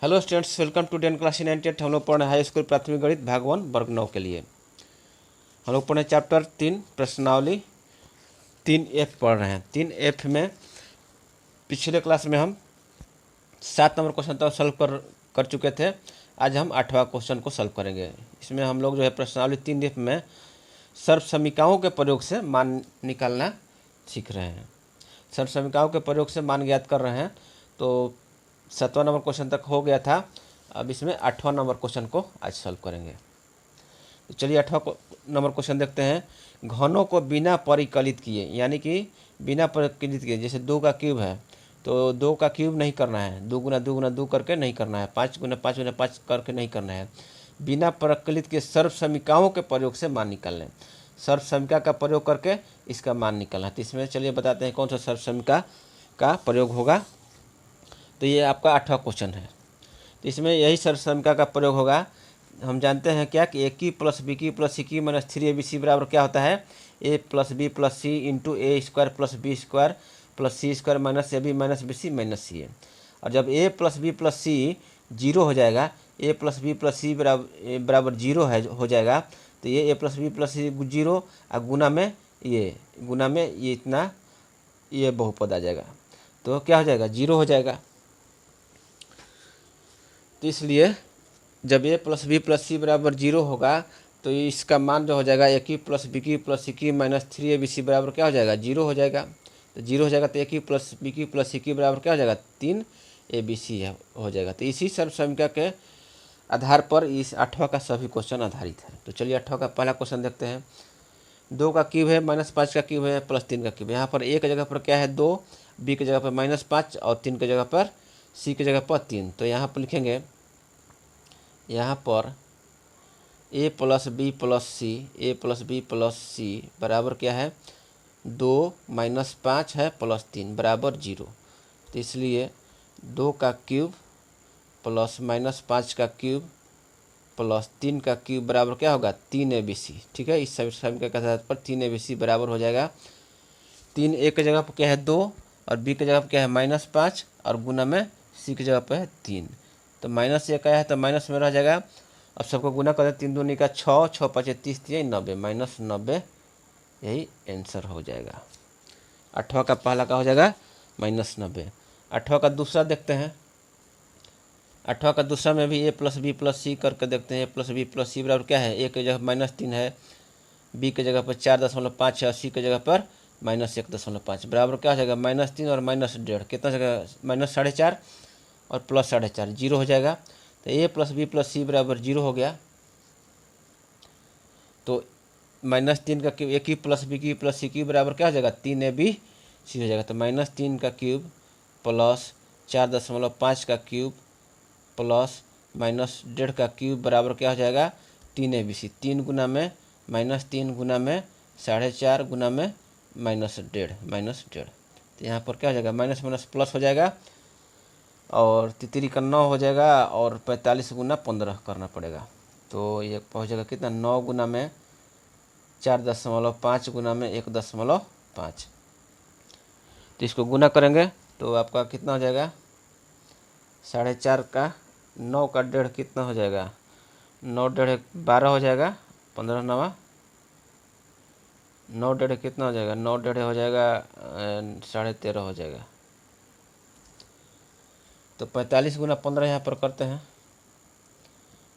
Hello students, welcome to 10 class 98। हम लोग पढ़ रहे हैं हाई स्कूल प्राथमिक गणित भाग 1 वर्ग 9 के लिए। हम लोग पढ़ रहे हैं चैप्टर 3 प्रश्नावली 3F पढ़ रहे हैं। 3F में पिछले क्लास में हम 7 नंबर क्वेश्चन तक सॉल्व कर चुके थे। आज हम 8वां क्वेश्चन को सॉल्व करेंगे। इसमें हम लोग जो है प्रश्नावली 3F में सर्वसमीकाओं के प्रयोग से मान निकालना सीख रहे हैं। सर्वसमीकाओं के प्रयोग से मान ज्ञात कर रहे हैं। तो 7वां नंबर क्वेश्चन तक हो गया था। अब इसमें 8वां नंबर क्वेश्चन को आज सॉल्व करेंगे। तो चलिए 8वां नंबर क्वेश्चन देखते हैं। घनों को बिना परिकलित किए, यानी कि बिना परिकलित किए, जैसे 2 का क्यूब है तो 2 का क्यूब नहीं करना है, 2 गुना 2 गुना 2 करके नहीं करना है, 5 गुना 5 गुना 5 करके नहीं करना है। बिना परिकलित के सर्वसमीकाओं के प्रयोग से मान निकालना है। सर्वसमीका का प्रयोग करके इसका मान निकालना है। तो इसमें चलिए बताते हैं कौन सा सर्वसमीका का प्रयोग होगा। तो ये आपका 8वां क्वेश्चन है। तो इसमें यही सर्वसमीका का प्रयोग होगा। हम जानते हैं क्या कि ए की प्लस बी की प्लस सी की माइनस 3ab बराबर क्या होता है, a plus b plus c into a square plus b square plus c square minus a b minus b c minus c a. और जब a plus b plus c zero हो जाएगा, a plus b plus c बराबर zero है हो जाएगा, तो ये a plus b plus c zero और गुना में ये इतना ये बहुपद आ जाएगा, तो क्या हो जाएगा, जीरो हो जाएगा। तो इसलिए जब a plus b plus c बराबर जीरो होगा तो इसका मान जो हो जाएगा ए की प्लस बी की प्लस सी की माइनस 3ab बराबर क्या हो जाएगा, जीरो हो जाएगा। तो जीरो हो जाएगा तो ए की प्लस बी की प्लस सी की बराबर क्या हो जाएगा, 3ab हो जाएगा। तो इसी सर्वसमीका के आधार पर इस 8वां का सभी क्वेश्चन आधारित है। तो चलिए 8वां का पहला क्वेश्चन देखते हैं। 2 का क्यूब है, -5 का क्यूब है, प्लस 3 का क्यूब है। यहाँ पर ए की जगह पर क्या है 2, बी की जगह पर -5 और 3 की जगह पर सी की जगह पर 3। तो यहाँ पर लिखेंगे, यहाँ पर ए प्लस बी प्लस सी, ए प्लस बी प्लस सी बराबर क्या है, 2 -5 है प्लस 3 बराबर 0। तो इसलिए 2 का क्यूब प्लस -5 का क्यूब प्लस 3 का क्यूब बराबर क्या होगा, 3abc। ठीक है, इस समीकरण के आधार पर 3abc बराबर हो जाएगा 3। ए की जगह पर क्या है 2 और बी की जगह पर क्या है -5 और गुना में सी की जगह पर है 3। तो माइनस एक आया है तो माइनस में रह जाएगा। अब सबको गुना कर दें, 3 दूनी का 6, 6 5 30 90, -90 यही आंसर हो जाएगा। 8वां का पहला का हो जाएगा -90। 8वां का दूसरा देखते हैं। 8वां का दूसरा में भी ए प्लस बी प्लस सी करके देखते हैं। ए प्लस बी प्लस सी बराबर क्या है, ए की जगह -3 है, बी की जगह पर 4.5 है और सी की जगह पर -1.5 बराबर क्या हो जाएगा, -3 और -1.5 कितना जगह, -4.5 और प्लस 4.5 जीरो हो जाएगा। तो ए प्लस बी प्लस सी बराबर जीरो हो गया। तो -3 का क्यूब ए की प्लस बी की प्लस सी की बराबर क्या हो जाएगा, 3ab हो जाएगा। तो -3 का क्यूब प्लस 4.5 का क्यूब प्लस -1.5 का क्यूब बराबर क्या हो जाएगा, 3abc। 3 गुना में -3 गुना में 4.5 गुना में -1.5। तो यहाँ पर क्या हो जाएगा, माइनस माइनस प्लस हो जाएगा और तितरी का 9 हो जाएगा और 45 गुना 15 करना पड़ेगा। तो ये पहुँच जाएगा कितना, 9 गुना में 4.5 गुना में 1.5। तो इसको गुना करेंगे तो आपका कितना हो जाएगा, 4.5 का 9 का 1.5 कितना हो जाएगा, 9 1.5 12 हो जाएगा, 15 9 9 1.5 कितना हो जाएगा, 9 1.5 हो जाएगा 13.5 हो जाएगा। तो 45 गुना 15 यहाँ पर करते हैं,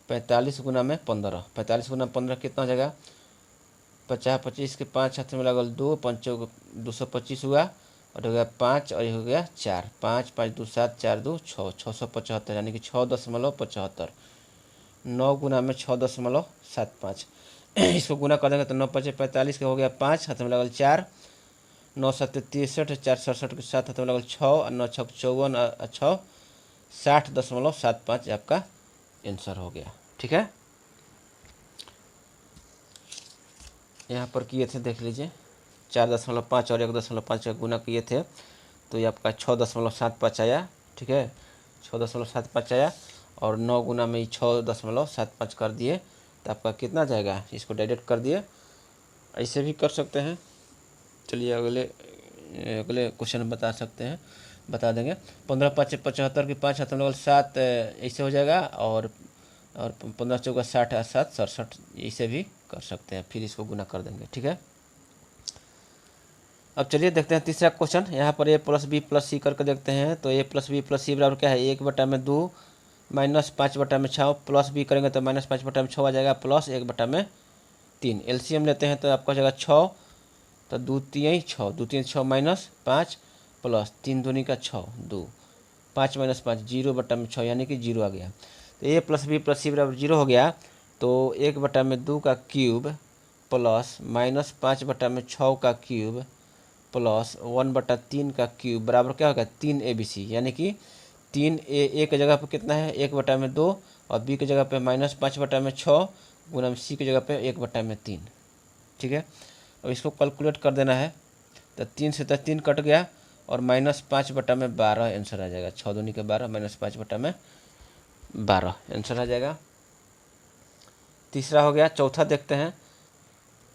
45 गुना में 15, 45 गुना 15 कितना हो जाएगा, 50 25 के 5 हाथ में लगल 2, 5 225 हुआ और हो गया 5 और ये हो गया 4, 5 5 2 7 4 2 6, 675 यानी कि 6.75। 9 गुना में 6.75 इसको गुना कर देंगे तो 9 5 45 का हो गया 5, हाथ में लगल 4, 9 7 63, 4 67 के साथ हाथ में लगल 6 और 9 6 54 6 60.75 आपका आंसर हो गया। ठीक है, यहाँ पर किए थे देख लीजिए, 4.5 और 1.5 का गुना किए थे तो ये आपका 6.75 आया। ठीक है, 6.75 आया और 9 गुना में 6.75 कर दिए तो आपका कितना जाएगा, इसको डायरेक्ट कर दिए, ऐसे भी कर सकते हैं। चलिए अगले क्वेश्चन बता सकते हैं। बता देंगे। 15 5 75 की 5 हाथ में लगल 7 ऐसे हो जाएगा, और 15 चौका 60 और 7 67 इसे भी कर सकते हैं, फिर इसको गुना कर देंगे। ठीक है, अब चलिए देखते हैं तीसरा क्वेश्चन। यहाँ पर a प्लस बी प्लस सी करके देखते हैं। तो a plus b plus c बराबर क्या है, 1/2 माइनस 5/6 प्लस बी करेंगे तो माइनस 5/6 आ जाएगा, प्लस 1/3। एलसीएम लेते हैं तो आपका हो जाएगा 6, तो 2 3 6, 2 3 6 माइनस 5 प्लस 3 दूनी का 6, 2 5 माइनस 5 0/6 यानी कि 0 आ गया। तो a plus b plus c बराबर 0 हो गया। तो 1/2 का क्यूब प्लस माइनस 5/6 का क्यूब प्लस 1/3 का क्यूब बराबर क्या होगा 3abc, यानी कि 3a की जगह पर कितना है 1/2 और b की जगह पे माइनस 5/6 गुना में c की जगह पे 1/3। ठीक है, अब इसको कैलकुलेट कर देना है। तो 3 से 3 कट गया और माइनस 5/12 आंसर आ जाएगा। 6 दूनी के 12 माइनस 5/12 आंसर आ जाएगा। तीसरा हो गया। चौथा देखते हैं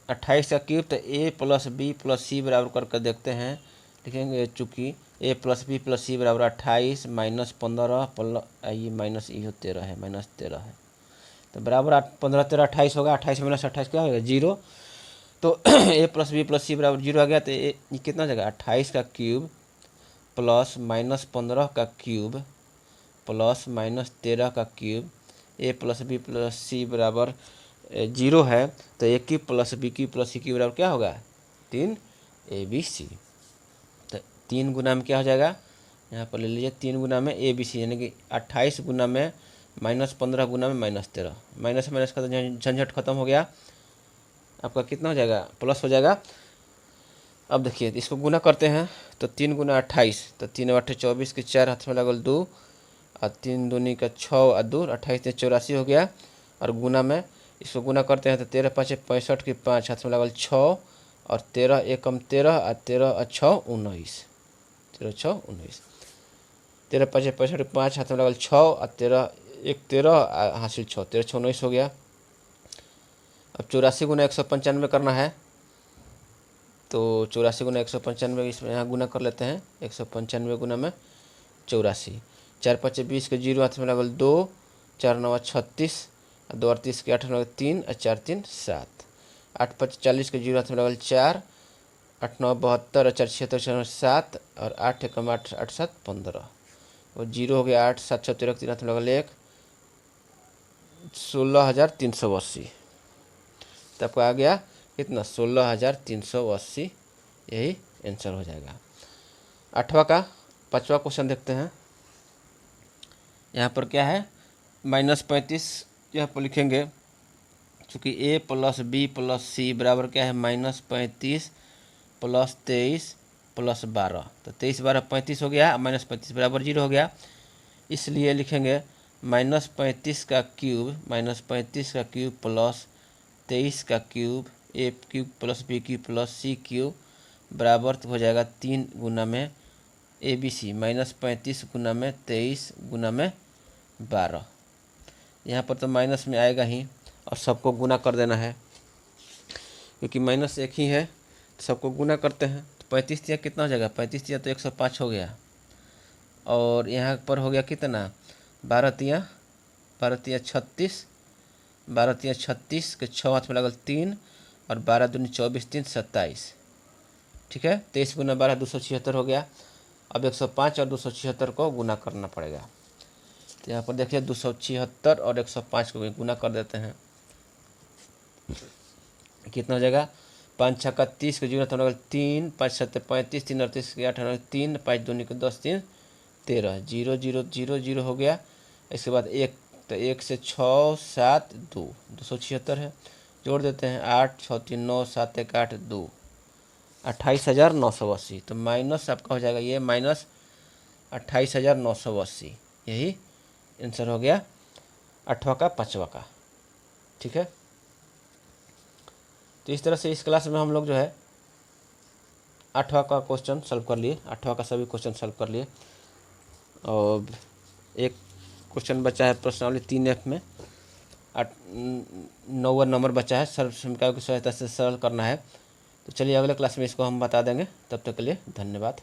28 का क्यूब। तो a plus b plus c बराबर करके देखते हैं। लिखेंगे चूँकि a plus b plus c बराबर 28 माइनस 15 प्लस ये माइनस ये 13 है, माइनस 13 है। तो बराबर 15 13 28 होगा। 28 माइनस 28 क्या होगा 0। तो a plus b plus c बराबर 0 आ गया। तो ये कितना हो जाएगा 28 का क्यूब प्लस माइनस 15 का क्यूब प्लस माइनस 13 का cube. a plus b plus c बराबर 0 है। तो a cube plus B cube plus C cube बराबर क्या होगा 3abc। तो 3 गुना में क्या हो जाएगा, यहाँ पर ले लीजिए 3 गुना में abc, यानी कि 28 गुना में माइनस 15 गुना में माइनस 13। माइनस माइनस का तो झंझट खत्म हो गया। आपका कितना हो जाएगा प्लस हो जाएगा। अब देखिए इसको गुना करते हैं। तो 3 गुना 28, तो 3 8 24 के 4 हाथ में लगल 2 और 3 दूनी का 6 और 2 28 से 84 हो गया। और गुना में इसको गुना करते हैं तो 13 5 65 की 5 हाथ में लगल 6 और 13 एकम 13 और 13 और 6 19, 13 6 19, 13 5 65 की 5 हाथ में लगल 6 और 13 1 13 हासिल 6, 13 6 19 हो गया। अब 84 गुना 195 करना है। तो 84 गुना 195 इसमें यहाँ गुना कर लेते हैं। 195 गुना में 84, 4 5 20 के 0 हाथ में लगल 2, 4 9 36, 2 38 के 8 में लगल 3 और 4 3 7, 8 5 40 के 0 हाथ में लगल 4, 8 9 72 और 4 76 4 7 और 8 1 8 8 7 15 और 0 हो गया 8 7 6 13 3 हाथ में लगल 1, 16,380। तो आपको आ गया कितना 16,380, यही आंसर हो जाएगा। 8वां का 5वां क्वेश्चन देखते हैं। यहाँ पर क्या है -35 यहाँ पर लिखेंगे। चूँकि a plus b plus c बराबर क्या है -35 प्लस 23 प्लस 12। तो 23 12 35 हो गया, -35 बराबर 0 हो गया। इसलिए लिखेंगे -35 का क्यूब प्लस 23 का cube a cube plus B cube plus C cube बराबर तो हो जाएगा 3 गुना में abc -35 गुना में 23 गुना में 12। यहाँ पर तो माइनस में आएगा ही और सबको गुना कर देना है, क्योंकि माइनस एक ही है। तो सबको गुना करते हैं। तो 35 तिया कितना हो जाएगा 35 तिया तो 105 हो गया। और यहाँ पर हो गया कितना 12 तिया 36, 12 तिया 36 के 6 हाथ में लगल 3 और 12 दूनी 24 3 27। ठीक है, 23 गुना 12 276 हो गया। अब 105 और 276 को गुना करना पड़ेगा। तो यहाँ पर देखिए 276 और 105 को भी गुना कर देते हैं। कितना हो जाएगा 5 6 का 30 के 0 लगल 3, 5 7 35, 3 38 के 8 3, 5 दूनी के 10 3 13, 0 0 0 0 हो गया। इसके बाद 1, तो 1 से 6 7 2 276 है। जोड़ देते हैं 8 6 3 9 7 1 8 2 28,980। तो माइनस आपका हो जाएगा ये -28,980, यही आंसर हो गया 8वां का 5वां का। ठीक है, तो इस तरह से इस क्लास में हम लोग जो है 8वां का क्वेश्चन सॉल्व कर लिए, 8वां का सभी क्वेश्चन सॉल्व कर लिए। और एक क्वेश्चन बचा है प्रश्नावली 3F में 9वां नंबर बचा है, सर्व समीकरण की सहायता से सरल करना है। तो चलिए अगले क्लास में इसको हम बता देंगे। तब तक के लिए धन्यवाद।